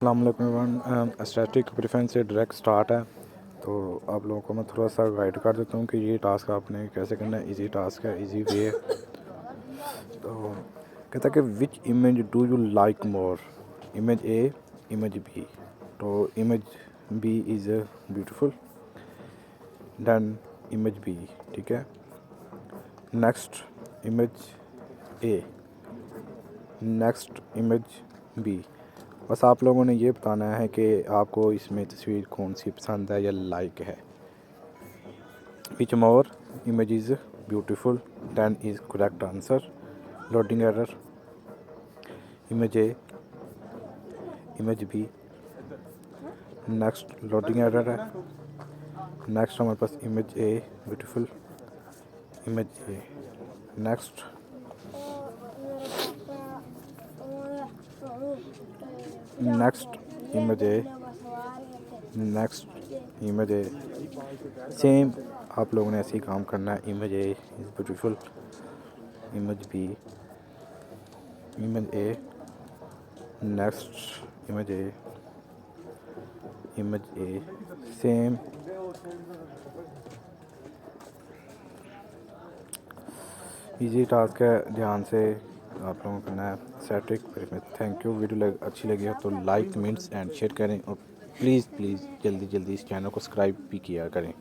अस्सलामुअलैकुम। Static preference से direct start है, तो आप लोगों को मैं थोड़ा सा गाइड कर देता हूँ कि ये टास्क आपने कैसे करना है। इजी टास्क है, इजी वे है। तो कहता है कि which image do you like more, image A, image B. तो image B is beautiful then image B, ठीक है। Next image A, next image B. बस आप लोगों ने ये बताना है कि आपको इसमें तस्वीर कौन सी पसंद है या लाइक है। Which more image is beautiful than is correct answer. Loading error. Image A, image B, next loading error है। नेक्स्ट हमारे पास image A beautiful, image A, next image A, next image A. Same आप लोगों ने ऐसे ही काम करना है। Image A is beautiful, image B, image A, next image A, image A. Same easy task है, ध्यान से आप लोगों को करना है। स्टैटिक। Thank you. वीडियो अच्छी लगी है तो लाइक, कमेंट्स एंड शेयर करें, और प्लीज़ प्लीज़ जल्दी जल्दी इस चैनल को सब्सक्राइब भी किया करें।